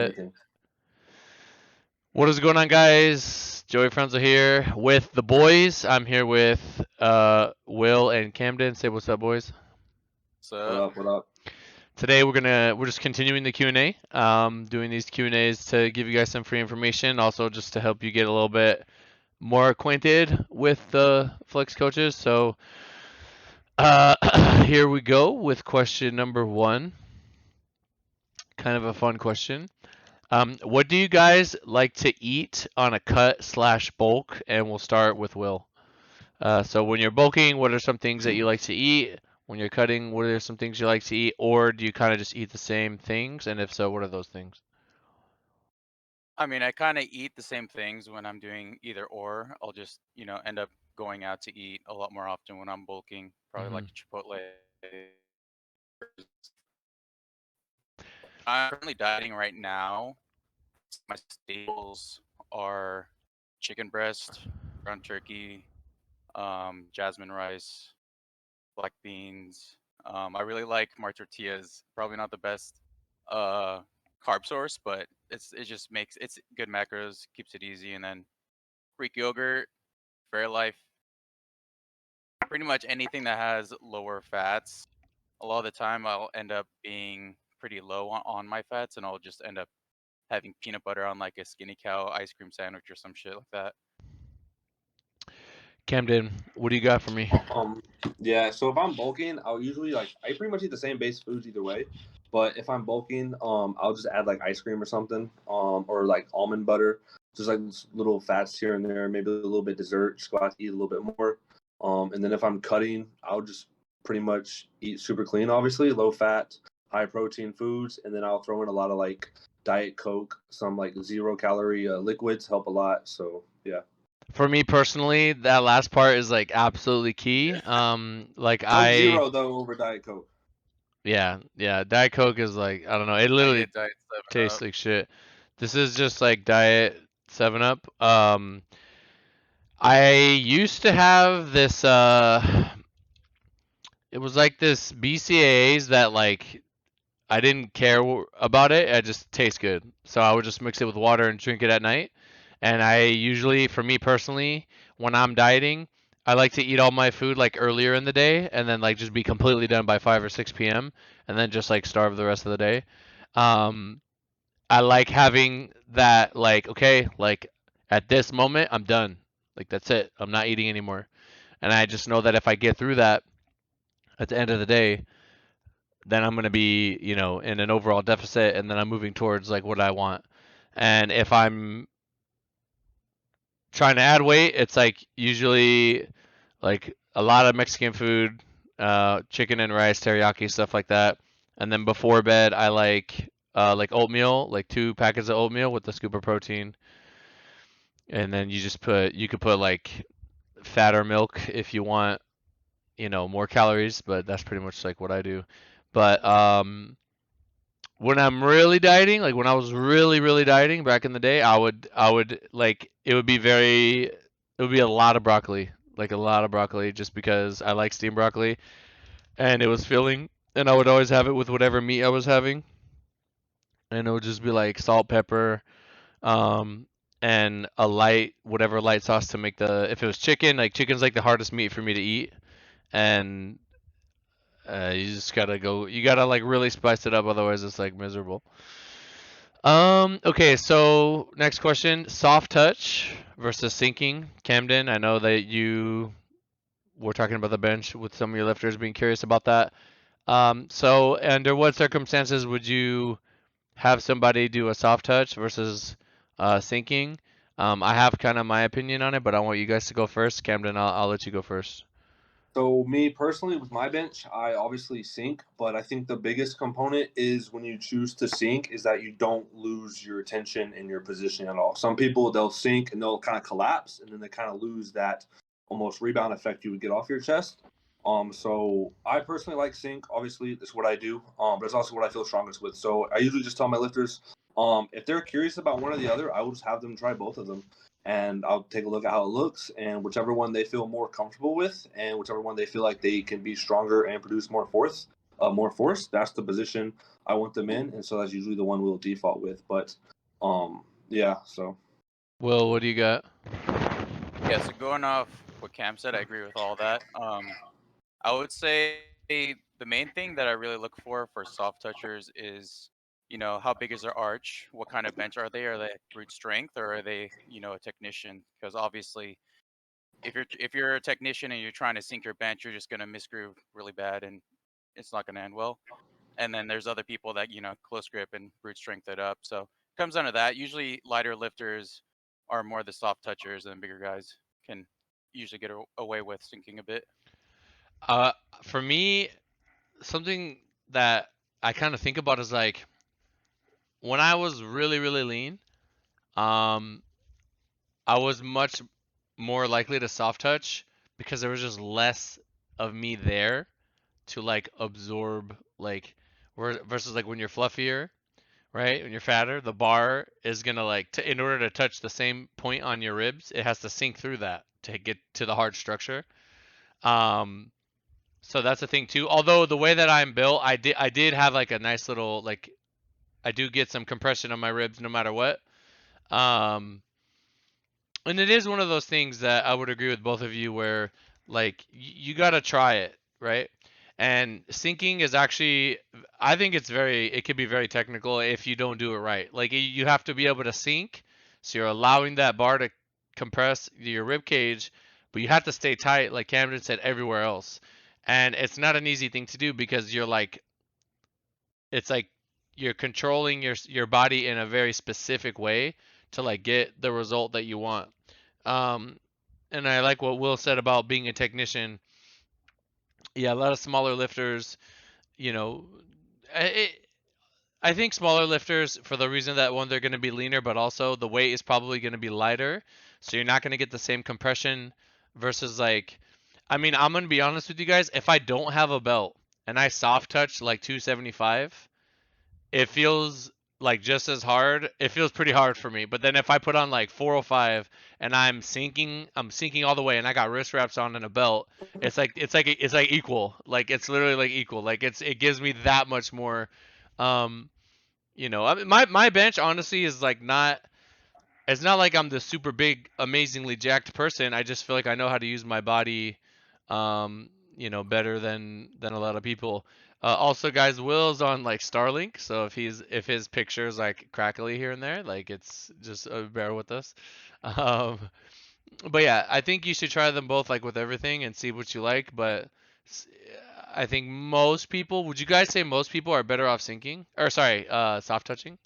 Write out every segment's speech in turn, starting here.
Anything. What is going on, guys? Joey Frenzel here with the boys. I'm here with Will and Camden. Say what's up, boys. What up? What up? Today we're just continuing the Q&A. Doing these Q&As to give you guys some free information, also just to help you get a little bit more acquainted with the FLEXX coaches. So here we go with question number 1. Kind of a fun question. What do you guys like to eat on a cut/bulk? And we'll start with Will. So when you're bulking, what are some things that you like to eat? When you're cutting, what are some things you like to eat? Or do you kind of just eat the same things? And if so, what are those things? I mean, I kind of eat the same things when I'm doing either or. I'll just, end up going out to eat a lot more often when I'm bulking. Probably like Chipotle. I'm currently dieting right now. My staples are chicken breast, ground turkey, jasmine rice, black beans. I really like my tortillas. Probably not the best carb source, but it just makes it's good macros, keeps it easy, and then Greek yogurt, Fairlife, pretty much anything that has lower fats. A lot of the time, I'll end up being pretty low on my fats, and I'll just end up having peanut butter on like a skinny cow ice cream sandwich or some shit like that. Camden, what do you got for me? Yeah. So if I'm bulking, I'll usually I pretty much eat the same base foods either way. But if I'm bulking, I'll just add like ice cream or something, or like almond butter, just like little fats here and there, maybe a little bit dessert. Just go out to eat a little bit more. And then if I'm cutting, I'll just pretty much eat super clean, obviously, low fat, high protein foods, and then I'll throw in a lot of like Diet Coke, some like 0 calorie liquids help a lot. So yeah. For me personally, that last part is like absolutely key. Like Coke Zero though over Diet Coke. yeah, Diet Coke is like, I don't know, it I literally get Diet 7 tastes Up. like shit. This is just like Diet 7 Up. I used to have this it was like this BCAAs that like I didn't care about it. It just tastes good. So I would just mix it with water and drink it at night. And I usually, for me personally, when I'm dieting, I like to eat all my food like earlier in the day and then like just be completely done by 5 or 6 p.m. and then just like starve the rest of the day. Um, I like having that like, okay, like at this moment I'm done. Like that's it. I'm not eating anymore. And I just know that if I get through that at the end of the day, then I'm going to be, in an overall deficit and then I'm moving towards like what I want. And if I'm trying to add weight, it's like usually like a lot of Mexican food, chicken and rice, teriyaki, stuff like that. And then before bed, I like oatmeal, like 2 packets of oatmeal with the scoop of protein. And then you could put like fatter milk if you want, more calories, but that's pretty much like what I do. But when I'm really dieting, like when I was really really dieting back in the day, I would like it would be a lot of broccoli, like a lot of broccoli, just because I like steamed broccoli and it was filling, and I would always have it with whatever meat I was having, and it would just be like salt, pepper, um, and a light whatever light sauce to make the if it was chicken, like chicken's like the hardest meat for me to eat, and you just gotta go, you gotta like really spice it up, otherwise it's like miserable. Okay, so next question, soft touch versus sinking. Camden, I know that you were talking about the bench with some of your lifters being curious about that. So under what circumstances would you have somebody do a soft touch versus sinking? I have kind of my opinion on it, but I want you guys to go first. Camden, I'll let you go first. So me personally, with my bench, I obviously sink, but I think the biggest component is when you choose to sink is that you don't lose your attention and your position at all. Some people they'll sink and they'll kind of collapse, and then they kind of lose that almost rebound effect you would get off your chest. So I personally like sink. Obviously, that's what I do. But it's also what I feel strongest with. So I usually just tell my lifters, if they're curious about one or the other, I will just have them try both of them and I'll take a look at how it looks, and whichever one they feel more comfortable with, and whichever one they feel like they can be stronger and produce more force, that's the position I want them in, and so that's usually the one we'll default with. But yeah, so Will, what do you got? Yeah, so going off what Cam said, I agree with all that. I would say the main thing that I really look for soft touchers is, how big is their arch? What kind of bench are they? Are they brute strength or are they, a technician? Because obviously, if you're a technician and you're trying to sink your bench, you're just gonna misgroove really bad and it's not gonna end well. And then there's other people that close grip and brute strength it up. So it comes down to that. Usually lighter lifters are more the soft touchers, and bigger guys can usually get away with sinking a bit. Uh, for me, something that I kind of think about is like when I was really, really lean, um, I was much more likely to soft touch because there was just less of me there to like absorb like versus like when you're fluffier, right? When you're fatter, the bar is gonna like in order to touch the same point on your ribs, it has to sink through that to get to the hard structure. Um, so that's a thing too. Although the way that I'm built, I did have like a nice little like I do get some compression on my ribs no matter what. Um, and it is one of those things that I would agree with both of you where like you got to try it, right? And sinking is actually I think it could be very technical if you don't do it right. Like you have to be able to sink, so you're allowing that bar to compress your rib cage, but you have to stay tight like Camden said everywhere else. And it's not an easy thing to do because it's like you're controlling your body in a very specific way to like get the result that you want. Um, and I like what Will said about being a technician. Yeah, a lot of smaller lifters, you know, I think smaller lifters for the reason that one they're going to be leaner, but also the weight is probably going to be lighter, so you're not going to get the same compression versus like, I mean, I'm going to be honest with you guys. If I don't have a belt and I soft touch like 275, it feels like just as hard. It feels pretty hard for me. But then if I put on like 405 and I'm sinking all the way, and I got wrist wraps on and a belt, it's like equal. Like it's literally like equal. Like it gives me that much more. Um, I mean, my bench honestly is like not. It's not like I'm the super big, amazingly jacked person. I just feel like I know how to use my body, um, better than a lot of people. Also, guys, Will's on like Starlink, so if his picture is like crackly here and there, like it's just bear with us. Um, but yeah, I think you should try them both like with everything and see what you like. But I think most people, would you guys say most people are better off sinking? Or sorry, soft touching?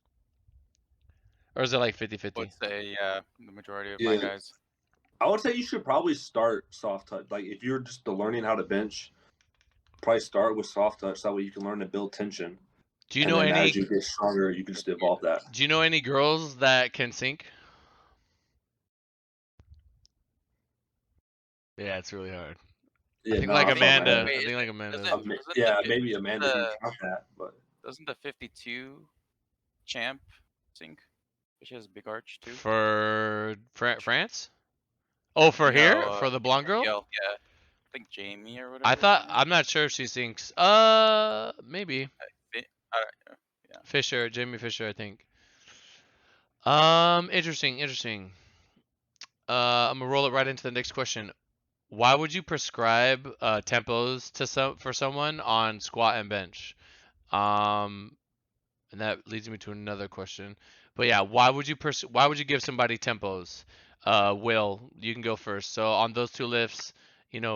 Or is it like 50-50? Would say yeah, the majority of my yeah, guys. I would say you should probably start soft touch. Like if you're just learning how to bench, probably start with soft touch. That way you can learn to build tension, Do you and know then as any you get stronger, you can just evolve that. Do you know any girls that can sink? Yeah, it's really hard. I Yeah, think no, like I I think saw that. Amanda. I wait, think like Amanda. Yeah, doesn't maybe Amanda can count that, but the 52 champ sink? She has a big arch too. For France? Oh, for No, here? For the blonde girl? PL, yeah. I think Jamie or I whatever her thought name is. I'm not sure if she sinks. Maybe Yeah. Fisher, Jamie Fisher, I think. Interesting. I'm gonna roll it right into the next question. Why would you prescribe tempos for someone on squat and bench? Um, and that leads me to another question. But yeah, why would you give somebody tempos? Will, you can go first. So on those two lifts,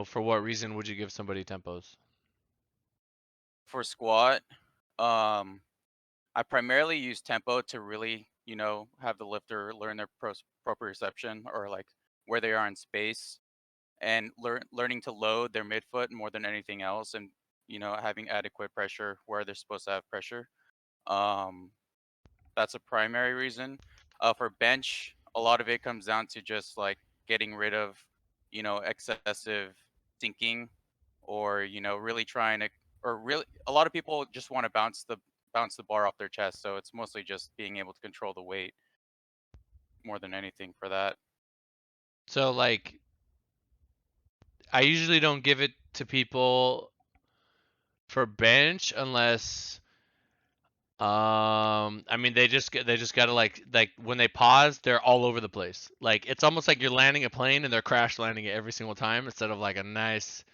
for what reason would you give somebody tempos? For squat, um, I primarily use tempo to really, have the lifter learn their proprioception or like where they are in space and learning to load their midfoot more than anything else, and having adequate pressure where they're supposed to have pressure. Um, that's a primary reason. For bench, a lot of it comes down to just like getting rid of, excessive thinking, or really trying to, or really, a lot of people just want to bounce the bar off their chest. So it's mostly just being able to control the weight more than anything for that. So like, I usually don't give it to people for bench unless I mean, they just gotta like when they pause, they're all over the place. Like it's almost like you're landing a plane and they're crash landing it every single time instead of like a nice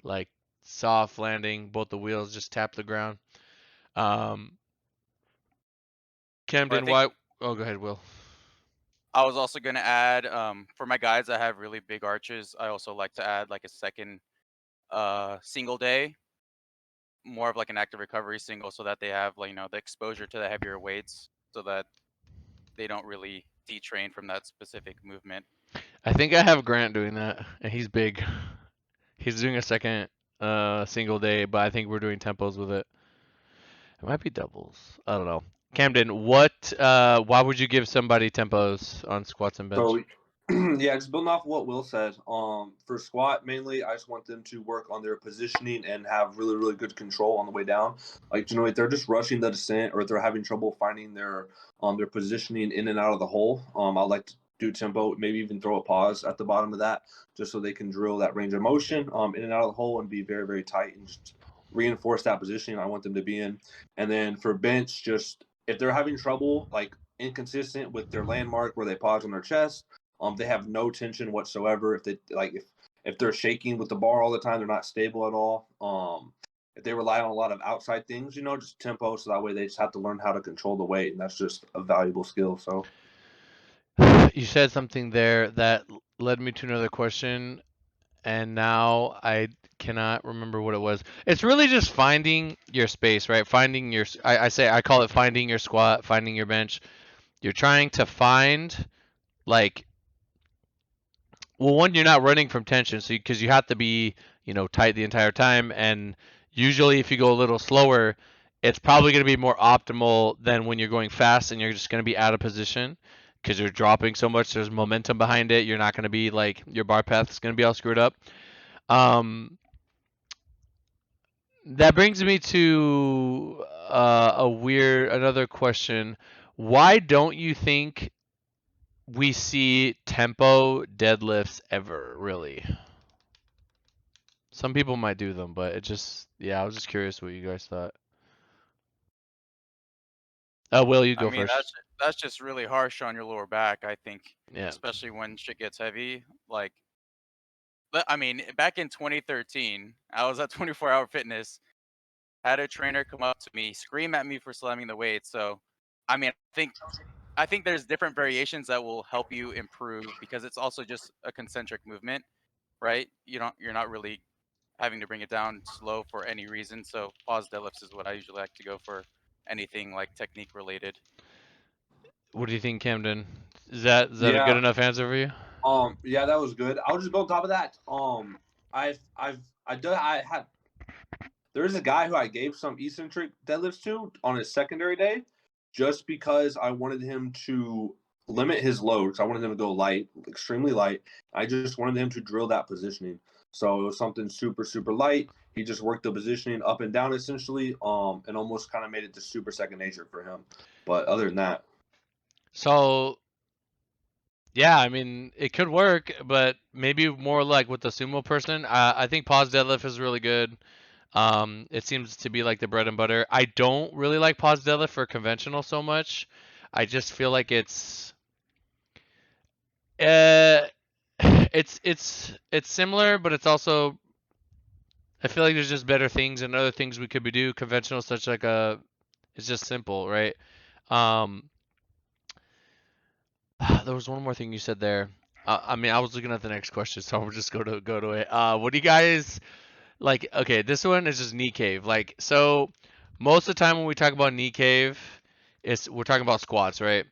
like soft landing. Both the wheels just tap the ground. Um, But I Camden, think why? Oh, go ahead, Will. I was also gonna add, for my guys that have really big arches, I also like to add like a second single day, more of like an active recovery single, so that they have like the exposure to the heavier weights, so that they don't really detrain from that specific movement. I think I have Grant doing that, and he's big. He's doing a second single day, but I think we're doing tempos with it. It might be doubles. I don't know. Camden, why would you give somebody tempos on squats and bench? So, yeah, just building off what Will said. For squat mainly, I just want them to work on their positioning and have really, really good control on the way down. Like, if they're just rushing the descent or if they're having trouble finding their positioning in and out of the hole, I like to do tempo, maybe even throw a pause at the bottom of that, just so they can drill that range of motion in and out of the hole and be very, very tight and just reinforce that position I want them to be in. And then for bench, just if they're having trouble, like inconsistent with their landmark where they pause on their chest, they have no tension whatsoever. If they're shaking with the bar all the time, they're not stable at all. If they rely on a lot of outside things, just tempo, so that way they just have to learn how to control the weight, and that's just a valuable skill. So You said something there that led me to another question, and now I cannot remember what it was. It's really just finding your space, right? Finding your, I call it finding your squat, finding your bench. You're trying to find, like, well, one, you're not running from tension, so because you have to be, tight the entire time, and usually if you go a little slower, it's probably going to be more optimal than when you're going fast and you're just going to be out of position because you're dropping so much. There's momentum behind it. You're not going to be like your bar path is going to be all screwed up. That brings me to another question. Why don't you think we see tempo deadlifts ever, really? Some people might do them, but I was just curious what you guys thought. Will, you I go mean, first. that's just really harsh on your lower back, I think, Yeah. especially when shit gets heavy. Like, I mean, back in 2013, I was at 24 Hour Fitness, had a trainer come up to me, scream at me for slamming the weight. So, I mean, I think there's different variations that will help you improve, because it's also just a concentric movement, right? You're not really having to bring it down slow for any reason. So pause deadlifts is what I usually like to go for, anything like technique related. What do you think, Camden? Is that a good yeah, enough answer for you? yeah, that was good. I'll just build on top of that. I had There is a guy who I gave some eccentric deadlifts to on his secondary day, just because I wanted him to limit his loads. I wanted him to go light, extremely light. I just wanted him to drill that positioning. So it was something super, super light. He just worked the positioning up and down essentially, and almost kind of made it to super second nature for him. But other than that, So, yeah, I mean, it could work, but maybe more like with the sumo person. I think pause deadlift is really good. It seems to be like the bread and butter. I don't really like pause deadlift for conventional so much. I just feel like uh, it's similar, but it's also, I feel like there's just better things and other things we could be do. Conventional, such like it's just simple, right? Um, there was one more thing you said there. I mean, I was looking at the next question, so we'll just go to it. What do you guys like? Okay, this one is just knee cave. Like, so most of the time when we talk about knee cave, we're talking about squats, right?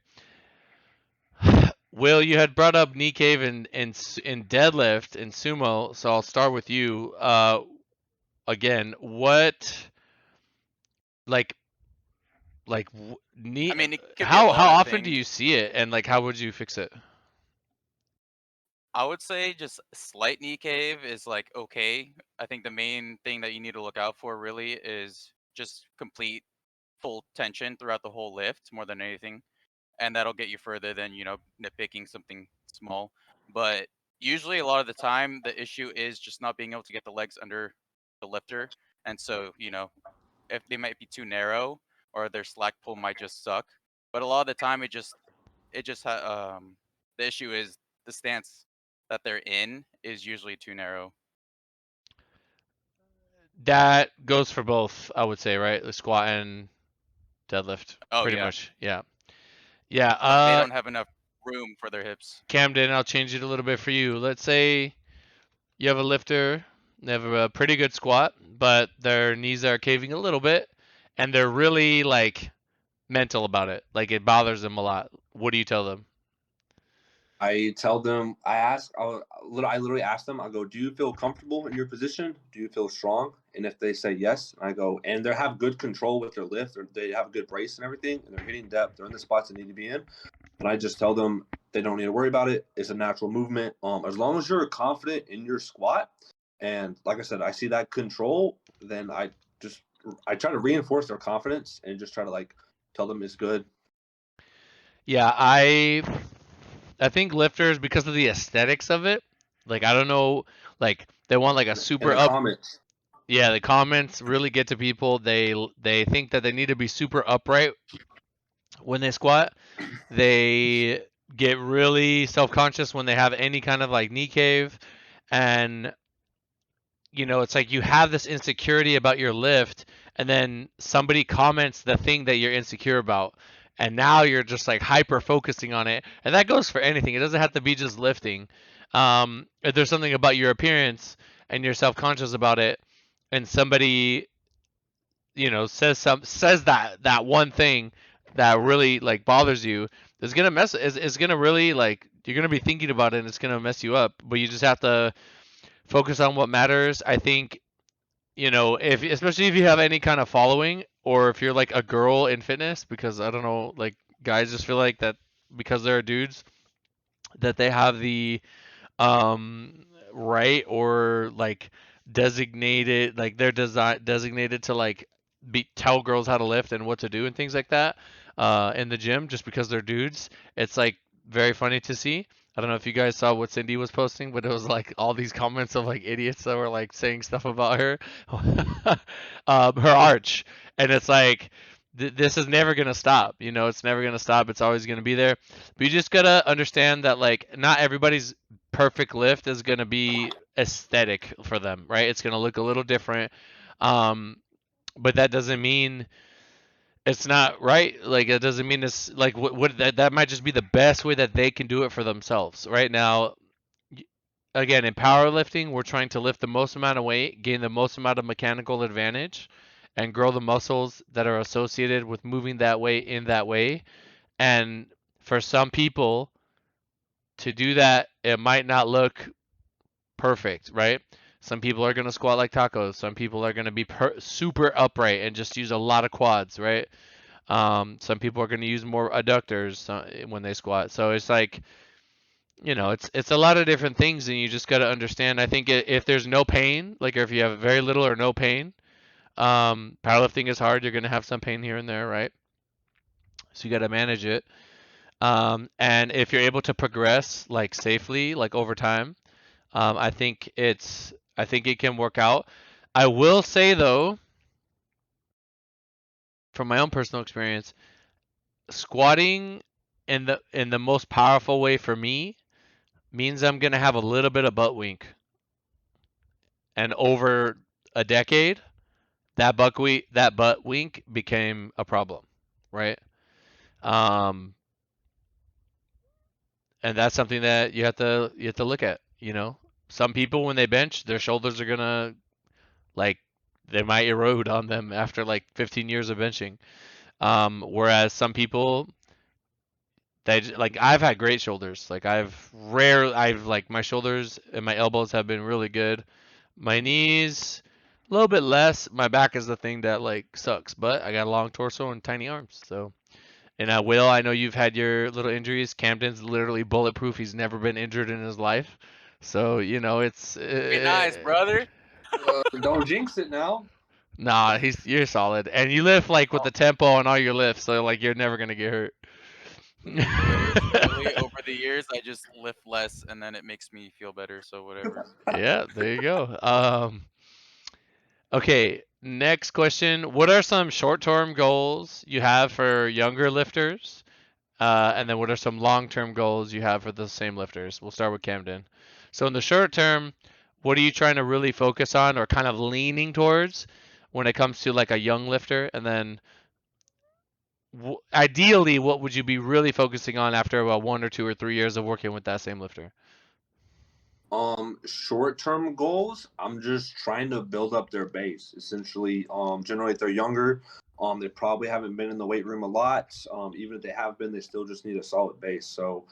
Will, you had brought up knee cave in deadlift and sumo, so I'll start with you. Again, what like knee? I mean, it could be a How lot of often do things. you see it, and like how would you fix it? I would say just slight knee cave is like okay. I think the main thing that you need to look out for really is just complete full tension throughout the whole lift more than anything, and that'll get you further than nitpicking something small. But usually, a lot of the time, the issue is just not being able to get the legs under the lifter, and so if they might be too narrow, or their slack pull might just suck. But a lot of the time, the issue is the stance that they're in is usually too narrow. That goes for both, I would say, right? The squat and deadlift, Oh pretty yeah, much. Yeah. Yeah. like they don't have enough room for their hips. Camden, I'll change it a little bit for you. Let's say you have a lifter, they have a pretty good squat, but their knees are caving a little bit, and they're really like mental about it. Like it bothers them a lot. What do you tell them? I tell them, I literally ask them, I go, do you feel comfortable in your position? Do you feel strong? And if they say yes, I go, and they have good control with their lift, or they have a good brace and everything, and they're hitting depth, they're in the spots they need to be in. And I just tell them they don't need to worry about it. It's a natural movement. As long as you're confident in your squat, and like I said, I see that control, then I try to reinforce their confidence and just try to like tell them it's good. Yeah, I think lifters, because of the aesthetics of it, like I don't know, like they want like a super In the up. comments. Yeah, the comments really get to people. They think that they need to be super upright when they squat. They get really self-conscious when they have any kind of like knee cave, and it's like you have this insecurity about your lift, and then somebody comments the thing that you're insecure about, and now you're just like hyper focusing on it. And that goes for anything. It doesn't have to be just lifting. If there's something about your appearance and you're self-conscious about it, and somebody says that one thing that really like bothers you, is gonna really like, you're gonna be thinking about it, and it's gonna mess you up. But you just have to focus on what matters. I think, if especially if you have any kind of following, or if you're like a girl in fitness, because I don't know, like guys just feel like that because they're dudes that they have the right, or like designated, like they're designated to like tell girls how to lift and what to do and things like that in the gym, just because they're dudes. It's like very funny to see. I don't know if you guys saw what Cindy was posting, but it was like all these comments of like idiots that were like saying stuff about her, her arch, and it's like this is never gonna stop. It's never gonna stop. It's always gonna be there. But you just gotta understand that like not everybody's perfect lift is gonna be aesthetic for them, right? It's gonna look a little different, but that doesn't mean it's not right. Like it doesn't mean it's like what that might just be the best way that they can do it for themselves. Right now, again, in powerlifting, we're trying to lift the most amount of weight, gain the most amount of mechanical advantage, and grow the muscles that are associated with moving that weight in that way. And for some people to do that, it might not look perfect, right? Some people are going to squat like tacos. Some people are going to be super upright and just use a lot of quads, right? Some people are going to use more adductors when they squat. So it's like, it's a lot of different things, and you just got to understand. I think if there's no pain, like if you have very little or no pain, powerlifting is hard. You're going to have some pain here and there, right? So you got to manage it. And if you're able to progress like safely, like over time, I think it can work out. I will say though, from my own personal experience, squatting in the most powerful way for me means I'm gonna have a little bit of butt wink. And over a decade, that butt wink became a problem, right? Um, and that's something that you have to look at. Some people when they bench, their shoulders are gonna like they might erode on them after like 15 years of benching. Whereas some people, they like I've had great shoulders. Like I've like my shoulders and my elbows have been really good. My knees a little bit less. My back is the thing that like sucks, but I got a long torso and tiny arms. So, and Will, I know you've had your little injuries. Camden's literally bulletproof. He's never been injured in his life. So, it's Be nice, brother. Don't jinx it now. nah, you're solid. And you lift like with Oh, the tempo on all your lifts, so like you're never gonna get hurt. literally over the years, I just lift less, and then it makes me feel better. So whatever. Yeah, there you go. Okay, next question. What are some short-term goals you have for younger lifters? And then what are some long-term goals you have for the same lifters? We'll start with Camden. So in the short term, what are you trying to really focus on or kind of leaning towards when it comes to like a young lifter? And then ideally, what would you be really focusing on after about 1 or 2 or 3 years of working with that same lifter? Short-term goals, I'm just trying to build up their base. Essentially, generally if they're younger, they probably haven't been in the weight room a lot. Even if they have been, they still just need a solid base. So,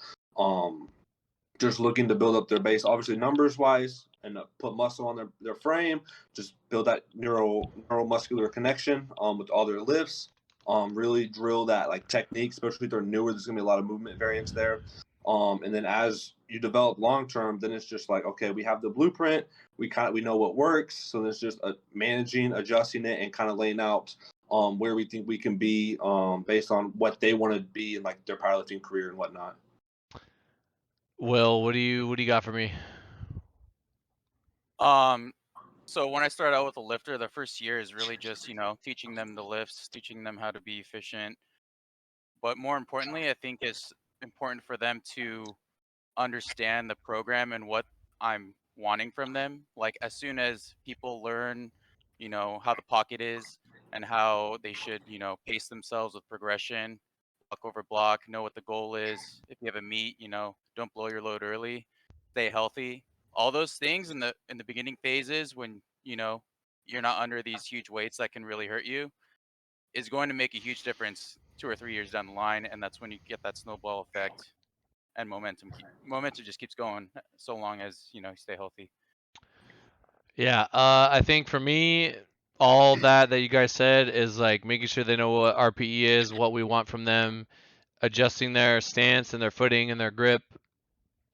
just looking to build up their base, obviously numbers wise, and put muscle on their frame, just build that neuromuscular connection with all their lifts. Really drill that like technique, especially if they're newer. There's gonna be a lot of movement variance there. And then as you develop long term, then it's just like, okay, we have the blueprint, we know what works. So there's just managing, adjusting it, and kind of laying out where we think we can be based on what they want to be in like their powerlifting career and whatnot. Will, what do you got for me? So when I start out with a lifter, the first year is really just, teaching them the lifts, teaching them how to be efficient. But more importantly, I think it's important for them to understand the program and what I'm wanting from them. Like as soon as people learn, how the pocket is and how they should, pace themselves with progression, block over block, know what the goal is. If you have a meet, don't blow your load early, stay healthy. All those things in the beginning phases when, you're not under these huge weights that can really hurt you is going to make a huge difference 2 or 3 years down the line, and that's when you get that snowball effect and momentum just keeps going so long as you stay healthy. Yeah, I think for me, all that you guys said is like making sure they know what RPE is, what we want from them, adjusting their stance and their footing and their grip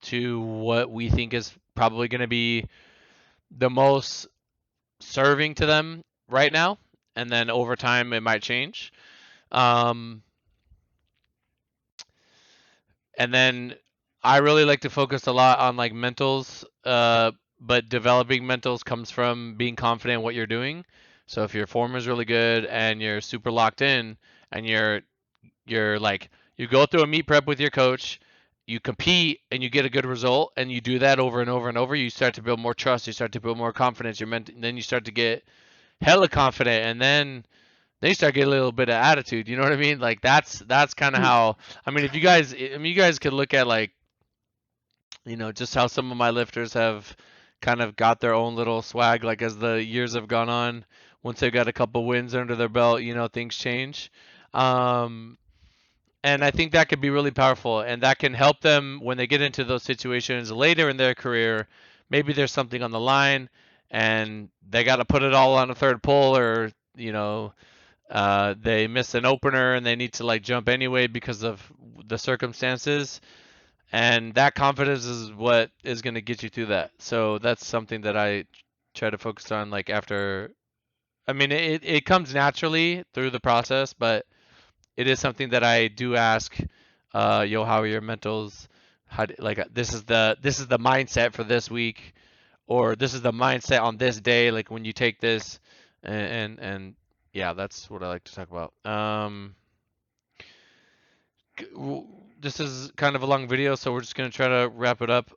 to what we think is probably going to be the most serving to them right now, and then over time it might change. Um, and then I really like to focus a lot on like mentals, but developing mentals comes from being confident in what you're doing. So if your form is really good and you're super locked in and you're like you go through a meet prep with your coach, you compete and you get a good result and you do that over and over and over, you start to build more trust, you start to build more confidence, then you start to get hella confident and then you start getting a little bit of attitude. You know what I mean? Like that's kind of how. I mean, you guys could look at like, just how some of my lifters have kind of got their own little swag. Like as the years have gone on, once they've got a couple wins under their belt, things change. Um, and I think that could be really powerful, and that can help them when they get into those situations later in their career. Maybe there's something on the line, and they got to put it all on a third pull, or they miss an opener and they need to like jump anyway because of the circumstances. And that confidence is what is going to get you through that. So that's something that I try to focus on. Like after, I mean, it comes naturally through the process, but it is something that I do ask. Yo, how are your mentals? This is the mindset for this week, or this is the mindset on this day. Like when you take this, and yeah, that's what I like to talk about. This is kind of a long video, so we're just gonna try to wrap it up.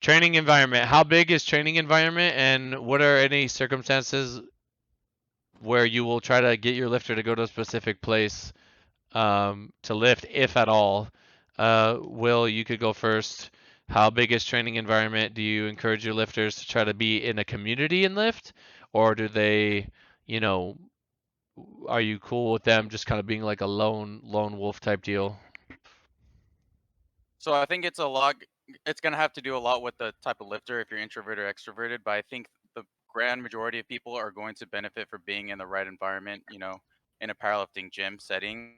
Training environment. How big is training environment, and what are any circumstances where you will try to get your lifter to go to a specific place to lift, if at all? Will, you could go first. How big is training environment? Do you encourage your lifters to try to be in a community and lift, or do they, you know, are you cool with them just kind of being like a lone wolf type deal? So I think it's gonna have to do a lot with the type of lifter, if you're introverted or extroverted. But I think the grand majority of people are going to benefit for being in the right environment. In a powerlifting gym setting.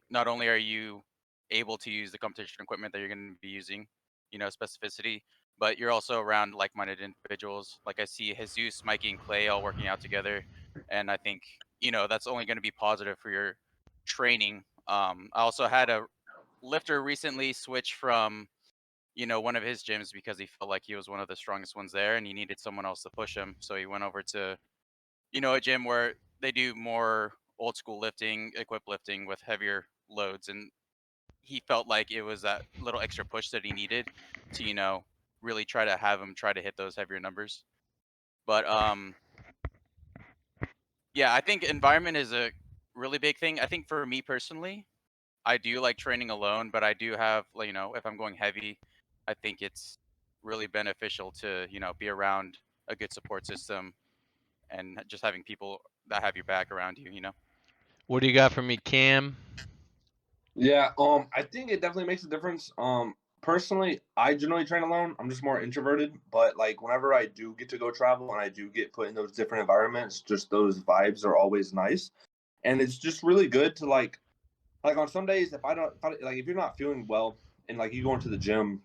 Not only are you able to use the competition equipment that you're going to be using, specificity, but you're also around like-minded individuals. Like I see Jesus, Mikey, and Clay all working out together, and I think that's only going to be positive for your training. I also had a lifter recently switch from one of his gyms because he felt like he was one of the strongest ones there and he needed someone else to push him. So he went over to, a gym where they do more old school lifting, equipped lifting with heavier loads. And he felt like it was that little extra push that he needed to, really try to have him try to hit those heavier numbers. But yeah, I think environment is a really big thing. I think for me personally, I do like training alone, but I do have, if I'm going heavy, I think it's really beneficial to, be around a good support system and just having people that have your back around you. What do you got for me, Cam? Yeah, I think it definitely makes a difference. Personally, I generally train alone. I'm just more introverted, but like whenever I do get to go travel and I do get put in those different environments, just those vibes are always nice. And it's just really good to like on some days if you're not feeling well and like you go into the gym,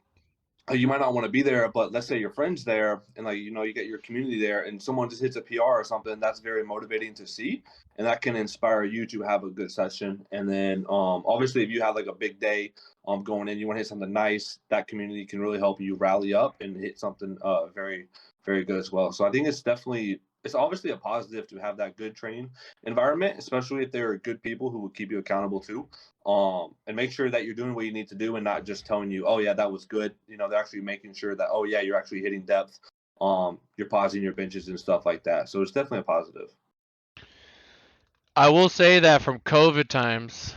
you might not want to be there, but let's say your friend's there and like you get your community there and someone just hits a PR or something, that's very motivating to see, and that can inspire you to have a good session. And then obviously if you have like a big day going in, you want to hit something nice, that community can really help you rally up and hit something very, very good as well. So I think it's obviously a positive to have that good training environment, especially if there are good people who will keep you accountable too. And make sure that you're doing what you need to do and not just telling you, oh yeah, that was good. They're actually making sure that, oh yeah, you're actually hitting depth. You're pausing your benches and stuff like that. So it's definitely a positive. I will say that from COVID times,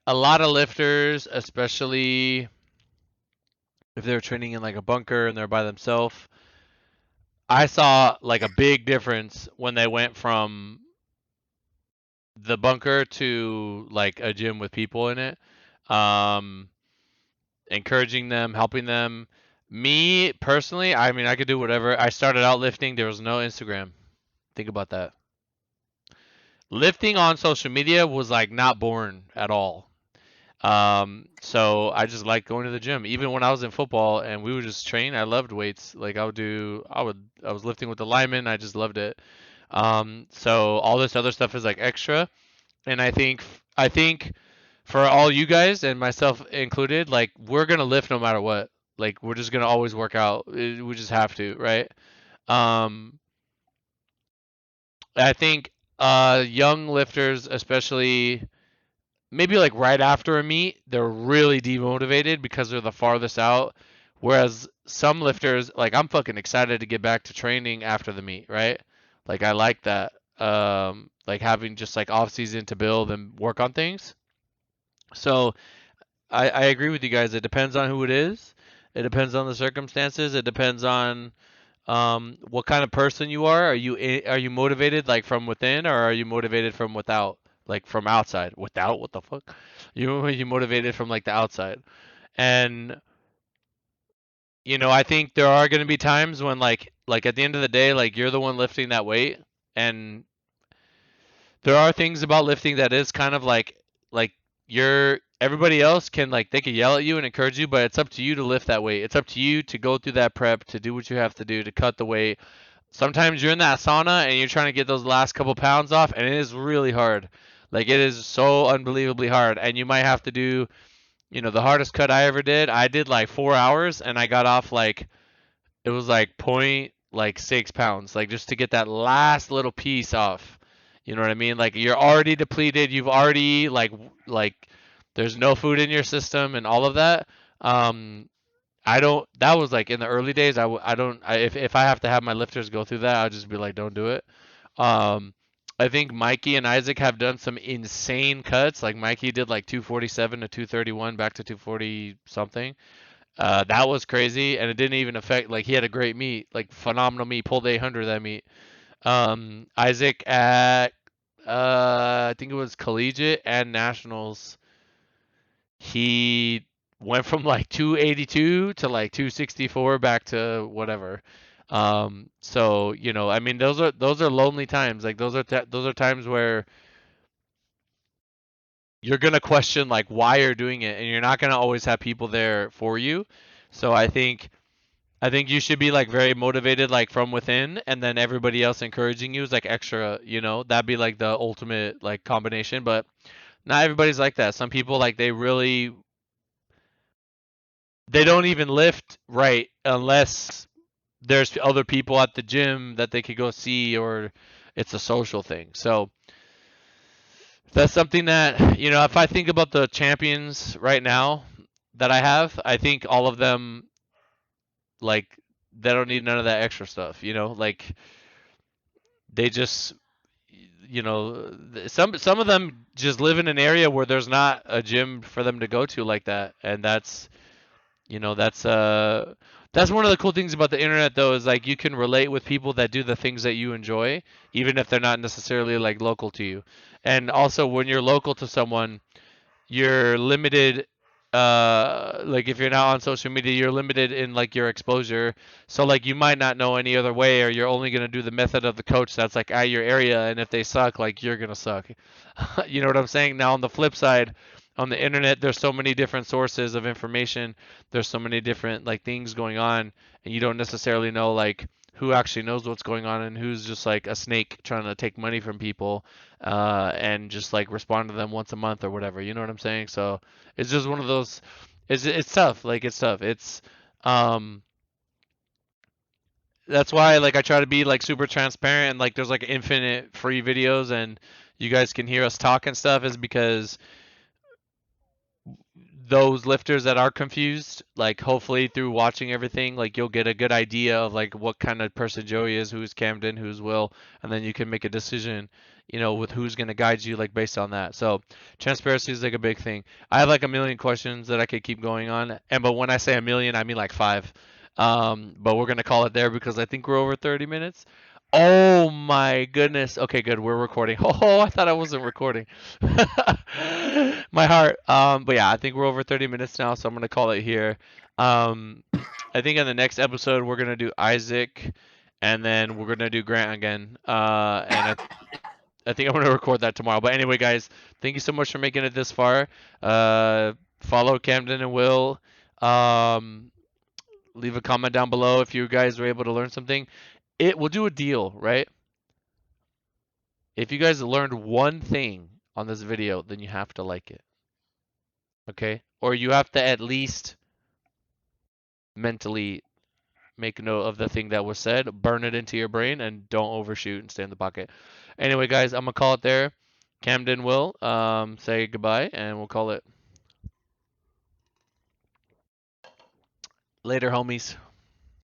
a lot of lifters, especially if they're training in like a bunker and they're by themselves, I saw like a big difference when they went from the bunker to like a gym with people in it. Um, Encouraging them, helping them. Me personally, I mean, I could do whatever. I started out lifting, there was no Instagram. Think about that. Lifting on social media was like not born at all. So I just like going to the gym. Even when I was in football and we would just train, I loved weights. Like I was lifting with the linemen. I just loved it. So all this other stuff is like extra. And I think for all you guys and myself included, like we're gonna lift no matter what. Like we're just gonna always work out. We just have to, right? Um, I think young lifters, especially maybe like right after a meet, they're really demotivated because they're the farthest out. Whereas some lifters, like I'm fucking excited to get back to training after the meet, right? Like I like that. Like having just like off season to build and work on things. So I agree with you guys. It depends on who it is. It depends on the circumstances. It depends on what kind of person you are. Are you motivated like from within or are you motivated from without? Like from outside? Without? What the fuck? You motivated from like the outside. And I think there are going to be times when like at the end of the day like you're the one lifting that weight and there are things about lifting that is kind of like you're everybody else can like they can yell at you and encourage you, but it's up to you to lift that weight. It's up to you to go through that prep, to do what you have to do to cut the weight. Sometimes you're in that sauna and you're trying to get those last couple pounds off and it is really hard. Like it is so unbelievably hard and you might have to do, the hardest cut I ever did, I did like 4 hours and I got off like it was like point like 6 pounds, like just to get that last little piece off. You know what I mean? Like you're already depleted. You've already like there's no food in your system and all of that. I don't. That was like in the early days. I don't. If I have to have my lifters go through that, I'll just be like, don't do it. Um, I think Mikey and Isaac have done some insane cuts. Like Mikey did like 247 to 231 back to 240 something. That was crazy, and it didn't even affect. Like he had a great meet, like phenomenal meet. Pulled 800 that meet. Isaac at I think it was collegiate and nationals. He went from like 282 to like 264 back to whatever. So I mean, those are lonely times. Like those are times where you're gonna question like why you're doing it, and you're not gonna always have people there for you. So I think you should be like very motivated like from within and then everybody else encouraging you is like extra, that'd be like the ultimate like combination, but not everybody's like that. Some people like they really they don't even lift right unless there's other people at the gym that they could go see, or it's a social thing. So that's something that, you know, if I think about the champions right now that I have, I think all of them, like, they don't need none of that extra stuff, you know, like they just, you know, some of them just live in an area where there's not a gym for them to go to like that, and that's, you know, that's one of the cool things about the internet though, is like you can relate with people that do the things that you enjoy, even if they're not necessarily like local to you. And also when you're local to someone, you're limited, like if you're not on social media, you're limited in like your exposure. So like you might not know any other way, or you're only going to do the method of the coach that's like at your area, and if they suck, like you're going to suck. You know what I'm saying? Now on the flip side, on the internet there's so many different sources of information, there's so many different like things going on, and you don't necessarily know like who actually knows what's going on and who's just like a snake trying to take money from people, and just like respond to them once a month or whatever. You know what I'm saying? So it's just one of those. It's tough. Like it's tough. It's um that's why like I try to be like super transparent, and like there's like infinite free videos and you guys can hear us talk and stuff, is because those lifters that are confused, like hopefully through watching everything, like you'll get a good idea of like what kind of person Joey is, who's Camden, who's Will, and then you can make a decision, you know, with who's gonna guide you like based on that. So transparency is like a big thing. I have like a million questions that I could keep going on, and but when I say a million, I mean like five. But we're gonna call it there because I think we're over 30 minutes. Oh my goodness. Okay, good. We're recording. Oh, I thought I wasn't recording. My heart. But yeah, I think we're over 30 minutes now, so I'm gonna call it here. Um, I think in the next episode we're gonna do Isaac, and then we're gonna do Grant again. And I think I'm gonna record that tomorrow. But anyway, guys, thank you so much for making it this far. Follow Camden and Will. Um, leave a comment down below if you guys were able to learn something. We'll do a deal, right? If you guys learned one thing on this video, then you have to like it. Okay? Or you have to at least mentally make note of the thing that was said, burn it into your brain, and don't overshoot and stay in the pocket. Anyway, guys, I'm gonna call it there. Camden will say goodbye, and we'll call it later, homies.